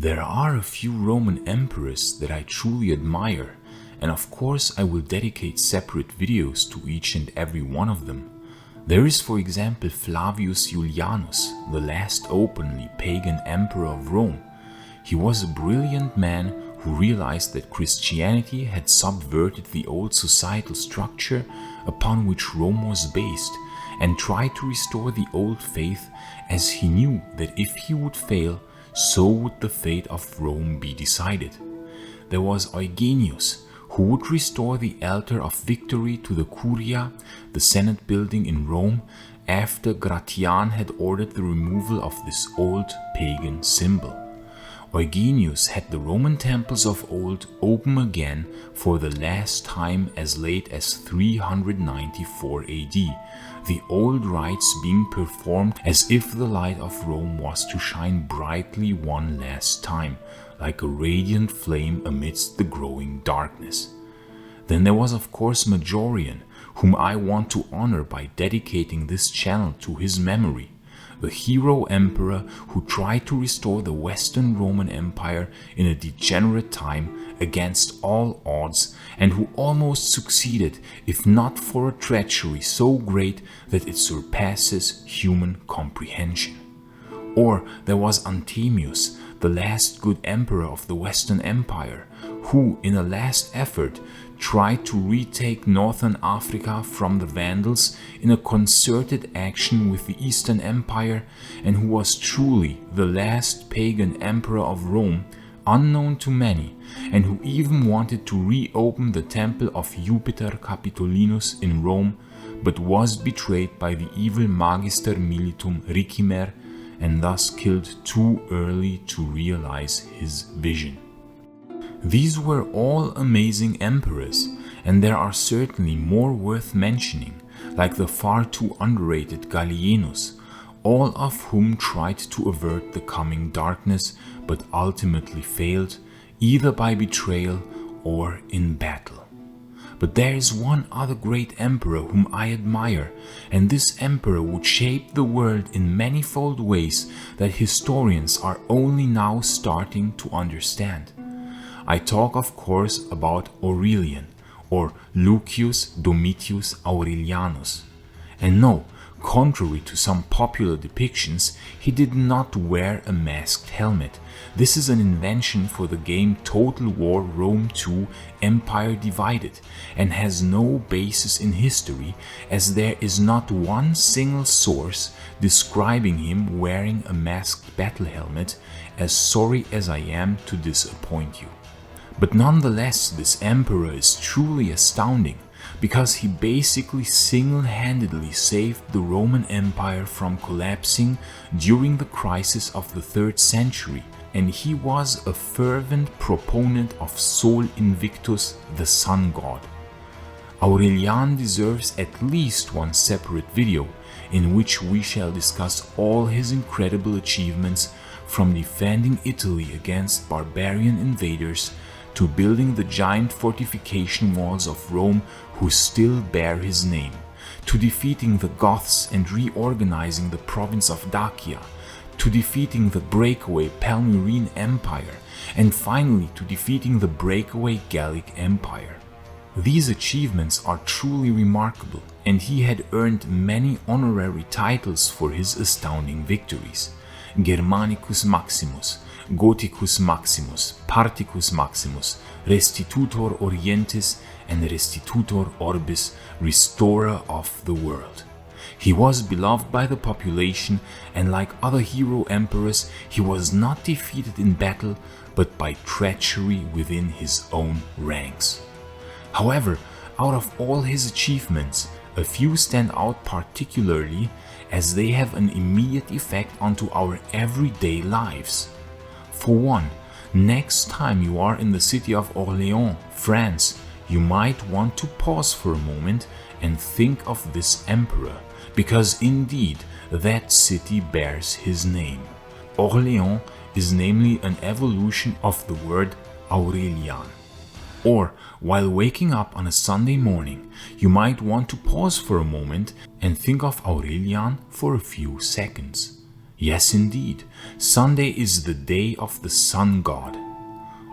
There are a few Roman emperors that I truly admire, and of course I will dedicate separate videos to each and every one of them. There is, for example, Flavius Julianus, the last openly pagan emperor of Rome. He was a brilliant man who realized that Christianity had subverted the old societal structure upon which Rome was based, and tried to restore the old faith, as he knew that if he would fail, so would the fate of Rome be decided. There was Eugenius, who would restore the altar of victory to the Curia, the Senate building in Rome, after Gratian had ordered the removal of this old pagan symbol. Eugenius had the Roman temples of old open again for the last time as late as 394 AD, the old rites being performed as if the light of Rome was to shine brightly one last time, like a radiant flame amidst the growing darkness. Then there was of course Maiorian, whom I want to honor by dedicating this channel to his memory, the hero emperor who tried to restore the Western Roman Empire in a degenerate time against all odds, and who almost succeeded, if not for a treachery so great that it surpasses human comprehension. Or there was Antoninus, the last good emperor of the Western Empire, who, in a last effort, tried to retake northern Africa from the Vandals in a concerted action with the Eastern Empire, and who was truly the last pagan emperor of Rome, unknown to many, and who even wanted to reopen the temple of Jupiter Capitolinus in Rome, but was betrayed by the evil Magister Militum Ricimer, and thus killed too early to realize his vision. These were all amazing emperors, and there are certainly more worth mentioning, like the far too underrated Gallienus, all of whom tried to avert the coming darkness but ultimately failed, either by betrayal or in battle. But there is one other great emperor whom I admire, and this emperor would shape the world in manifold ways that historians are only now starting to understand. I talk of course about Aurelian, or Lucius Domitius Aurelianus. And no, contrary to some popular depictions, he did not wear a masked helmet. This is an invention for the game Total War Rome 2 Empire Divided, and has no basis in history, as there is not one single source describing him wearing a masked battle helmet, as sorry as I am to disappoint you. But nonetheless, this emperor is truly astounding, because he basically single-handedly saved the Roman Empire from collapsing during the crisis of the 3rd century, and he was a fervent proponent of Sol Invictus, the sun god. Aurelian deserves at least one separate video, in which we shall discuss all his incredible achievements, from defending Italy against barbarian invaders to building the giant fortification walls of Rome who still bear his name, to defeating the Goths and reorganizing the province of Dacia, to defeating the breakaway Palmyrene Empire, and finally to defeating the breakaway Gallic Empire. These achievements are truly remarkable, and he had earned many honorary titles for his astounding victories: Germanicus Maximus, Gothicus Maximus, Particus Maximus, Restitutor Orientis, and Restitutor Orbis, restorer of the world. He was beloved by the population, and like other hero emperors, he was not defeated in battle, but by treachery within his own ranks. However, out of all his achievements, a few stand out particularly, as they have an immediate effect onto our everyday lives. For one, next time you are in the city of Orléans, France, you might want to pause for a moment and think of this emperor, because indeed that city bears his name. Orléans is namely an evolution of the word Aurelian. Or, while waking up on a Sunday morning, you might want to pause for a moment and think of Aurelian for a few seconds. Yes, indeed, Sunday is the day of the sun god.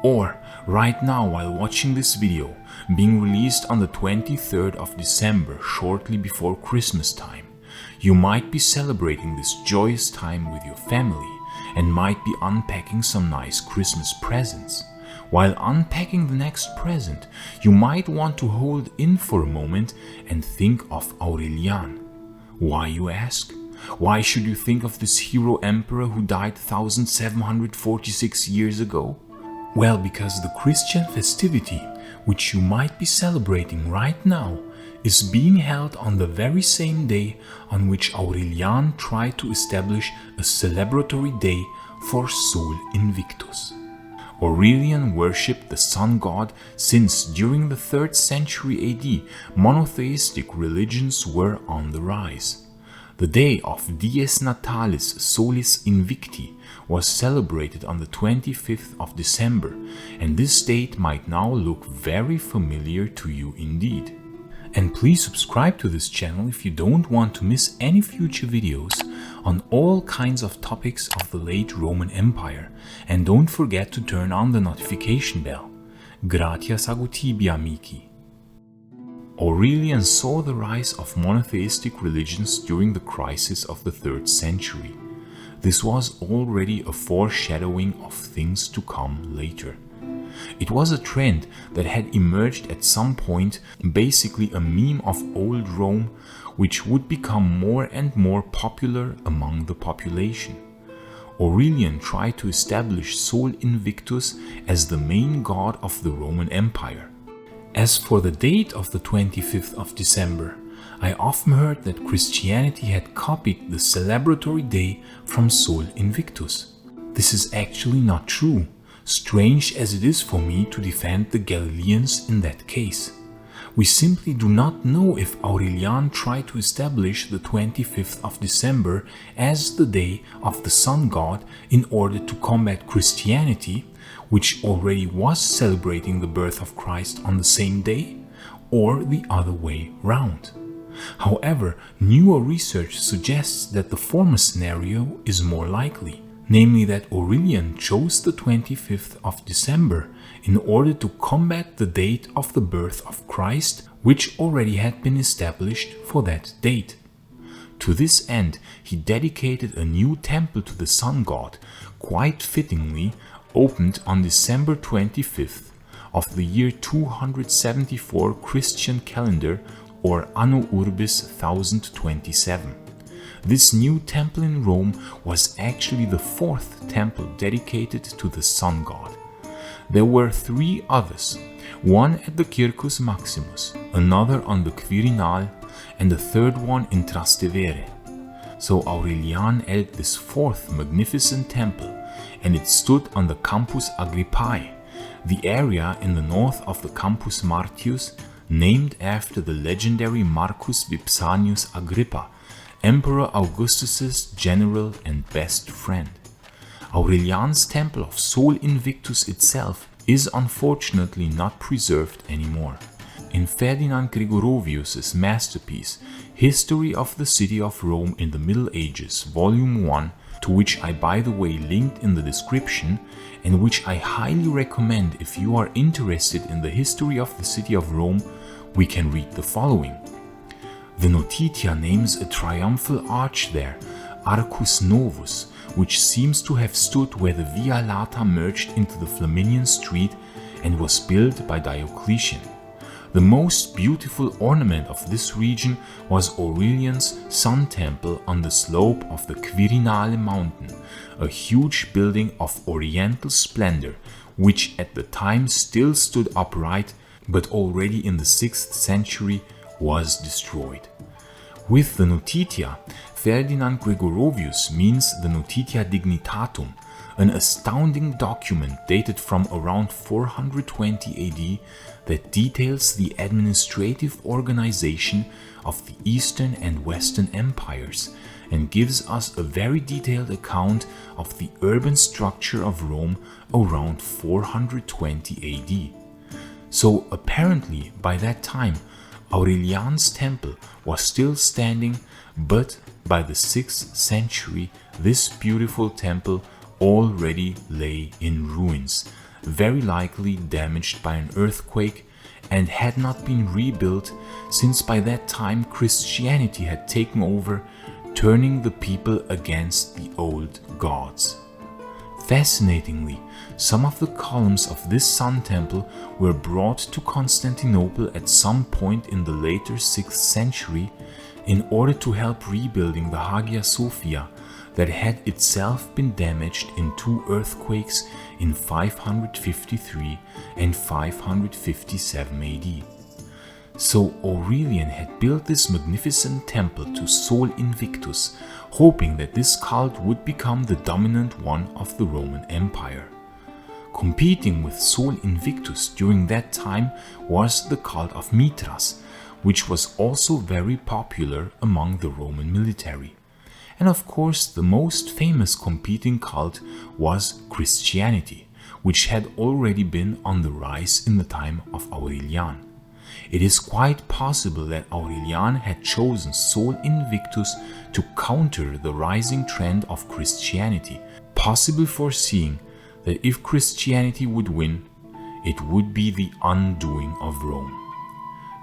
Or, right now while watching this video, being released on the 23rd of December, shortly before Christmas time, you might be celebrating this joyous time with your family and might be unpacking some nice Christmas presents. While unpacking the next present, you might want to hold in for a moment and think of Aurelian. Why, you ask? Why should you think of this hero emperor who died 1746 years ago? Well, because the Christian festivity, which you might be celebrating right now, is being held on the very same day on which Aurelian tried to establish a celebratory day for Sol Invictus. Aurelian worshipped the sun god since during the 3rd century AD monotheistic religions were on the rise. The day of Dies Natalis Solis Invicti was celebrated on the 25th of December, and this date might now look very familiar to you indeed. And please subscribe to this channel if you don't want to miss any future videos on all kinds of topics of the late Roman Empire, and don't forget to turn on the notification bell. Gratias agut tibi, amici. Aurelian saw the rise of monotheistic religions during the crisis of the 3rd century. This was already a foreshadowing of things to come later. It was a trend that had emerged at some point, basically a meme of old Rome, which would become more and more popular among the population. Aurelian tried to establish Sol Invictus as the main god of the Roman Empire. As for the date of the 25th of December, I often heard that Christianity had copied the celebratory day from Sol Invictus. This is actually not true, strange as it is for me to defend the Galileans in that case. We simply do not know if Aurelian tried to establish the 25th of December as the day of the sun god in order to combat Christianity, which already was celebrating the birth of Christ on the same day, or the other way round. However, newer research suggests that the former scenario is more likely, namely that Aurelian chose the 25th of December in order to combat the date of the birth of Christ, which already had been established for that date. To this end, he dedicated a new temple to the sun god, quite fittingly opened on December 25th of the year 274 Christian calendar, or Anno Urbis 1027. This new temple in Rome was actually the 4th temple dedicated to the sun god. There were 3 others, one at the Circus Maximus, another on the Quirinal, and the 3rd one in Trastevere. So Aurelian held this 4th magnificent temple, and it stood on the Campus Agrippae, the area in the north of the Campus Martius, named after the legendary Marcus Vipsanius Agrippa, Emperor Augustus's general and best friend. Aurelian's temple of Sol Invictus itself is unfortunately not preserved anymore. In Ferdinand Gregorovius's masterpiece, History of the City of Rome in the Middle Ages, Volume 1, to which I by the way linked in the description, and which I highly recommend if you are interested in the history of the city of Rome, we can read the following. The Notitia names a triumphal arch there, Arcus Novus, which seems to have stood where the Via Lata merged into the Flaminian Street and was built by Diocletian. The most beautiful ornament of this region was Aurelian's Sun Temple on the slope of the Quirinale mountain, a huge building of oriental splendor, which at the time still stood upright, but already in the 6th century was destroyed. With the Notitia, Ferdinand Gregorovius means the Notitia Dignitatum, an astounding document dated from around 420 AD that details the administrative organization of the Eastern and Western empires and gives us a very detailed account of the urban structure of Rome around 420 AD. So apparently by that time Aurelian's temple was still standing, but by the 6th century this beautiful temple already lay in ruins, very likely damaged by an earthquake, and had not been rebuilt since by that time Christianity had taken over, turning the people against the old gods. Fascinatingly, some of the columns of this sun temple were brought to Constantinople at some point in the later 6th century in order to help rebuilding the Hagia Sophia that had itself been damaged in 2 earthquakes in 553 and 557 AD. So Aurelian had built this magnificent temple to Sol Invictus, hoping that this cult would become the dominant one of the Roman Empire. Competing with Sol Invictus during that time was the cult of Mithras, which was also very popular among the Roman military. And of course, the most famous competing cult was Christianity, which had already been on the rise in the time of Aurelian. It is quite possible that Aurelian had chosen Sol Invictus to counter the rising trend of Christianity, possibly foreseeing that if Christianity would win, it would be the undoing of Rome.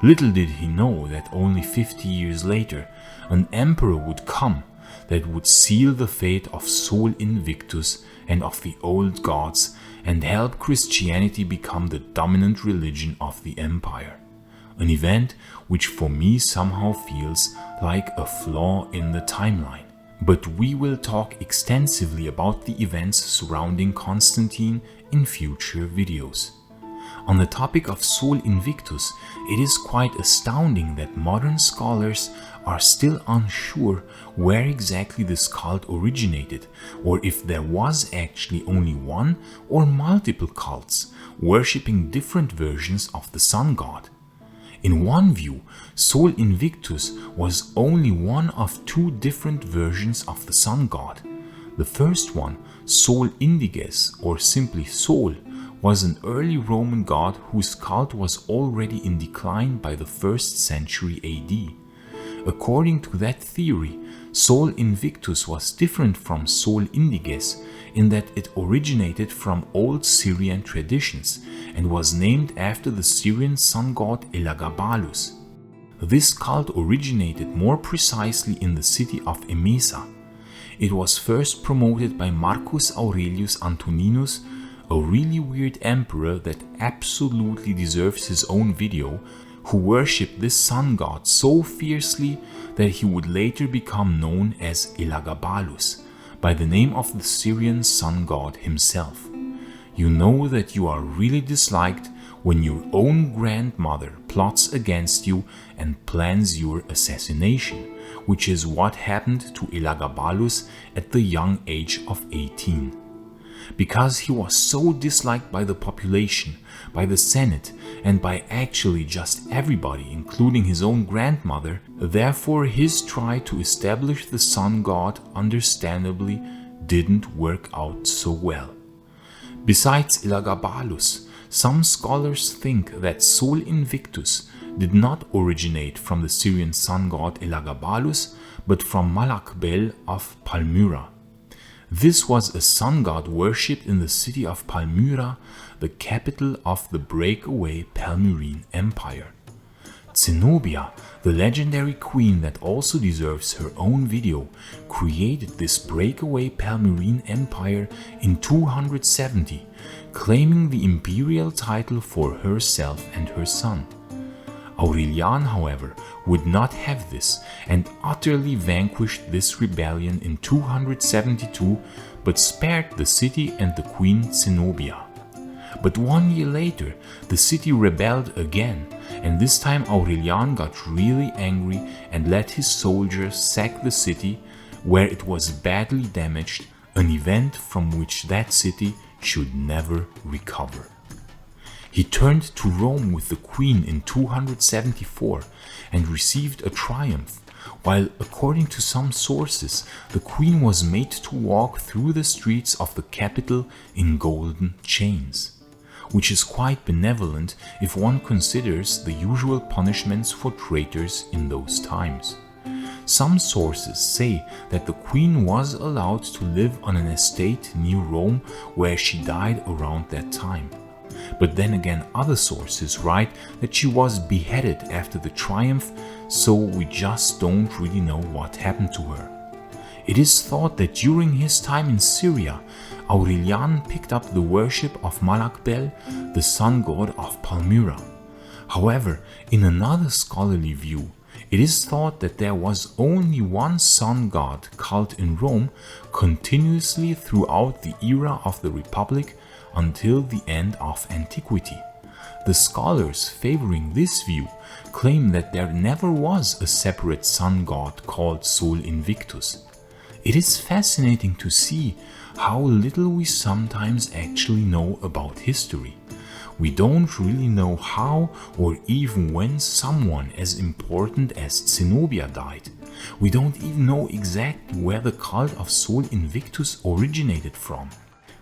Little did he know that only 50 years later, an emperor would come that would seal the fate of Sol Invictus and of the old gods and help Christianity become the dominant religion of the empire. An event which for me somehow feels like a flaw in the timeline. But we will talk extensively about the events surrounding Constantine in future videos. On the topic of Sol Invictus, it is quite astounding that modern scholars are still unsure where exactly this cult originated, or if there was actually only one or multiple cults worshipping different versions of the sun god. In one view, Sol Invictus was only one of 2 different versions of the sun god. The first one, Sol Invictus, or simply Sol, was an early Roman god whose cult was already in decline by the 1st century AD. According to that theory, Sol Invictus was different from Sol Invictus in that it originated from old Syrian traditions and was named after the Syrian sun god Elagabalus. This cult originated more precisely in the city of Emesa. It was first promoted by Marcus Aurelius Antoninus, a really weird emperor that absolutely deserves his own video, who worshipped this sun god so fiercely that he would later become known as Elagabalus, by the name of the Syrian sun god himself. You know that you are really disliked when your own grandmother plots against you and plans your assassination, which is what happened to Elagabalus at the young age of 18. Because he was so disliked by the population, by the Senate, and by actually just everybody, including his own grandmother, therefore his try to establish the sun god understandably didn't work out so well. Besides Elagabalus, some scholars think that Sol Invictus did not originate from the Syrian sun god Elagabalus, but from Malakbel of Palmyra. This was a sun god worshipped in the city of Palmyra, the capital of the breakaway Palmyrene Empire. Zenobia, the legendary queen that also deserves her own video, created this breakaway Palmyrene Empire in 270, claiming the imperial title for herself and her son. Aurelian, however, would not have this and utterly vanquished this rebellion in 272, but spared the city and the queen Zenobia. But 1 year later, the city rebelled again, and this time Aurelian got really angry and let his soldiers sack the city, where it was badly damaged, an event from which that city should never recover. He turned to Rome with the queen in 274 and received a triumph, while according to some sources the queen was made to walk through the streets of the capital in golden chains, which is quite benevolent if one considers the usual punishments for traitors in those times. Some sources say that the queen was allowed to live on an estate near Rome where she died around that time. But then again, other sources write that she was beheaded after the triumph, so we just don't really know what happened to her. It is thought that during his time in Syria, Aurelian picked up the worship of Malakbel, the sun god of Palmyra. However, in another scholarly view, it is thought that there was only one sun god cult in Rome continuously throughout the era of the Republic until the end of antiquity. The scholars favoring this view claim that there never was a separate sun god called Sol Invictus. It is fascinating to see how little we sometimes actually know about history. We don't really know how or even when someone as important as Zenobia died. We don't even know exactly where the cult of Sol Invictus originated from.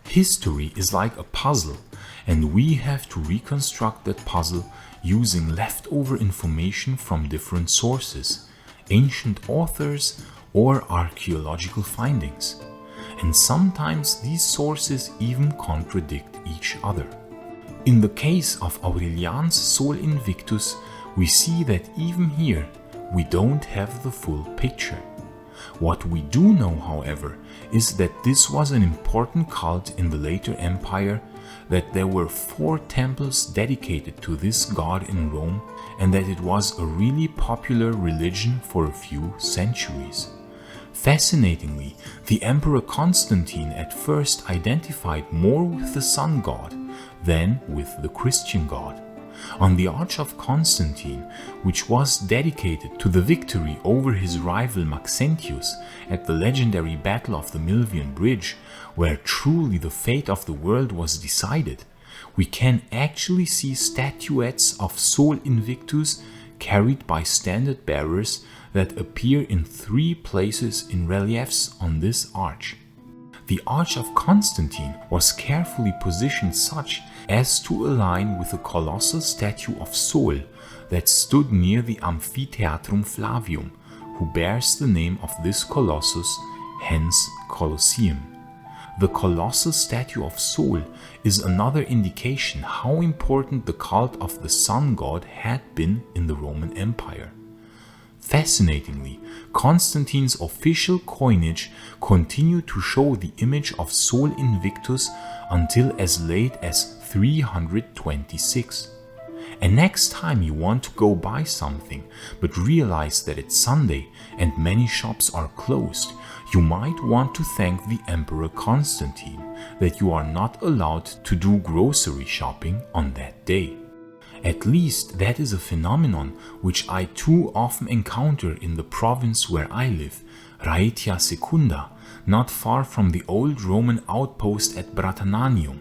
History is like a puzzle, and we have to reconstruct that puzzle using leftover information from different sources, ancient authors, or archaeological findings. And sometimes these sources even contradict each other. In the case of Aurelian's Sol Invictus, we see that even here we don't have the full picture. What we do know, however, is that this was an important cult in the later empire, that there were 4 temples dedicated to this god in Rome, and that it was a really popular religion for a few centuries. Fascinatingly, the Emperor Constantine at first identified more with the sun god than with the Christian god. On the Arch of Constantine, which was dedicated to the victory over his rival Maxentius at the legendary Battle of the Milvian Bridge, where truly the fate of the world was decided, we can actually see statuettes of Sol Invictus carried by standard bearers that appear in 3 places in reliefs on this arch. The Arch of Constantine was carefully positioned such as to align with the colossal statue of Sol that stood near the Amphitheatrum Flavium, who bears the name of this colossus, hence Colosseum. The colossal statue of Sol is another indication how important the cult of the sun god had been in the Roman Empire. Fascinatingly, Constantine's official coinage continued to show the image of Sol Invictus until as late as 326. And next time you want to go buy something but realize that it's Sunday and many shops are closed, you might want to thank the Emperor Constantine that you are not allowed to do grocery shopping on that day. At least that is a phenomenon which I too often encounter in the province where I live, Raetia Secunda, not far from the old Roman outpost at Bratananium.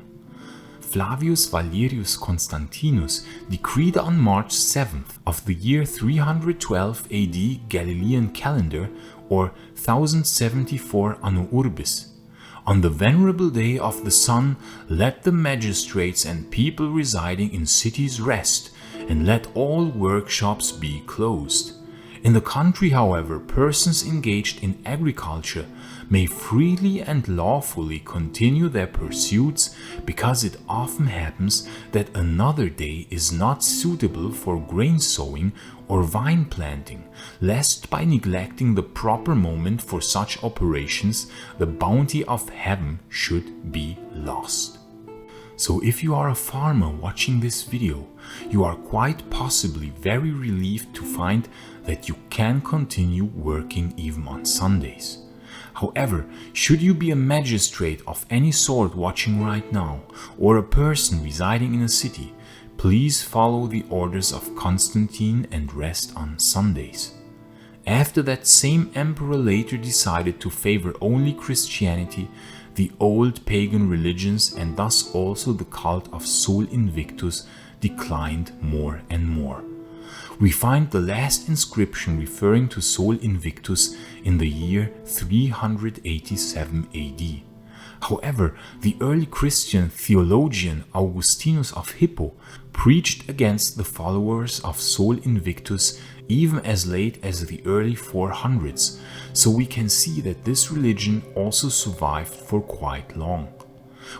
Flavius Valerius Constantinus decreed on March 7th of the year 312 AD Galilean calendar, or 1074 Anno Urbis. On the venerable day of the sun, let the magistrates and people residing in cities rest, and let all workshops be closed. In the country, however, persons engaged in agriculture may freely and lawfully continue their pursuits, because it often happens that another day is not suitable for grain sowing or vine planting, lest by neglecting the proper moment for such operations, the bounty of heaven should be lost. So if you are a farmer watching this video, you are quite possibly very relieved to find that you can continue working even on Sundays. However, should you be a magistrate of any sort watching right now, or a person residing in a city, please follow the orders of Constantine and rest on Sundays. After that same emperor later decided to favor only Christianity, the old pagan religions and thus also the cult of Sol Invictus declined more and more. We find the last inscription referring to Sol Invictus in the year 387 AD. However, the early Christian theologian Augustinus of Hippo preached against the followers of Sol Invictus even as late as the early 400s, so we can see that this religion also survived for quite long.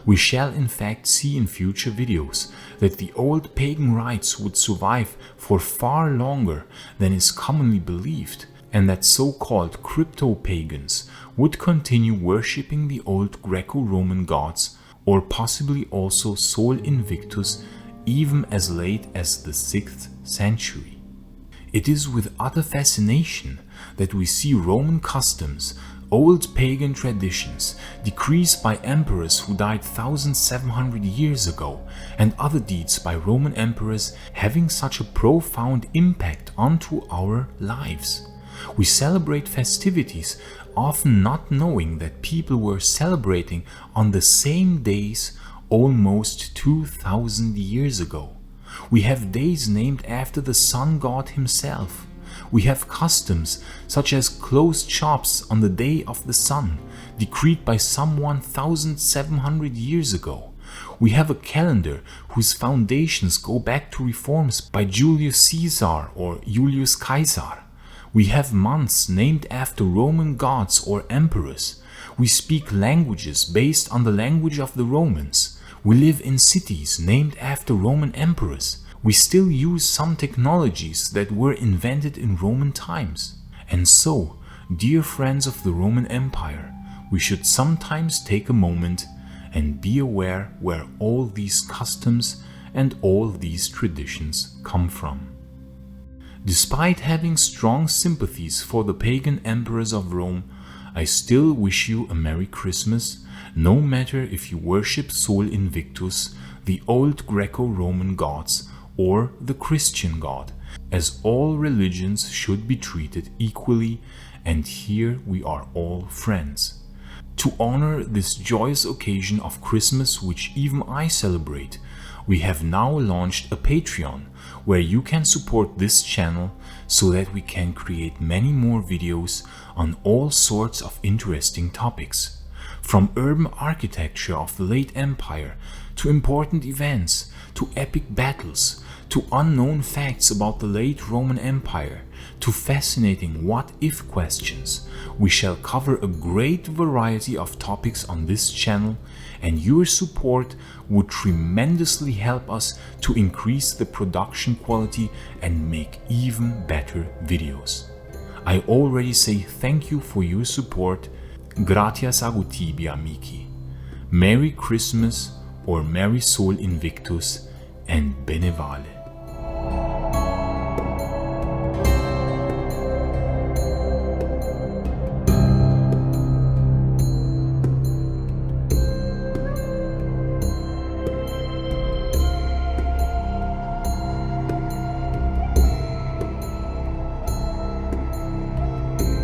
We shall in fact see in future videos that the old pagan rites would survive for far longer than is commonly believed, and that so-called crypto-pagans would continue worshipping the old Greco-Roman gods, or possibly also Sol Invictus, even as late as the 6th century. It is with utter fascination that we see Roman customs, old pagan traditions, decrees by emperors who died 1700 years ago, and other deeds by Roman emperors having such a profound impact onto our lives. We celebrate festivities, often not knowing that people were celebrating on the same days almost 2000 years ago. We have days named after the sun god himself. We have customs such as closed shops on the day of the sun, decreed by someone 1700 years ago. We have a calendar whose foundations go back to reforms by Julius Caesar or Julius Caesar. We have months named after Roman gods or emperors. We speak languages based on the language of the Romans. We live in cities named after Roman emperors. We still use some technologies that were invented in Roman times. And so, dear friends of the Roman Empire, we should sometimes take a moment and be aware where all these customs and all these traditions come from. Despite having strong sympathies for the pagan emperors of Rome, I still wish you a Merry Christmas, no matter if you worship Sol Invictus, the old Greco-Roman gods, or the Christian God, as all religions should be treated equally, and here we are all friends. To honor this joyous occasion of Christmas, which even I celebrate, we have now launched a Patreon, where you can support this channel so that we can create many more videos on all sorts of interesting topics. From urban architecture of the late empire, to important events, to epic battles, to unknown facts about the late Roman Empire, to fascinating what-if questions, we shall cover a great variety of topics on this channel, and your support would tremendously help us to increase the production quality and make even better videos. I already say thank you for your support. Gratias agut tibi, amici. Merry Christmas or Merry Sol Invictus, and Bene vale.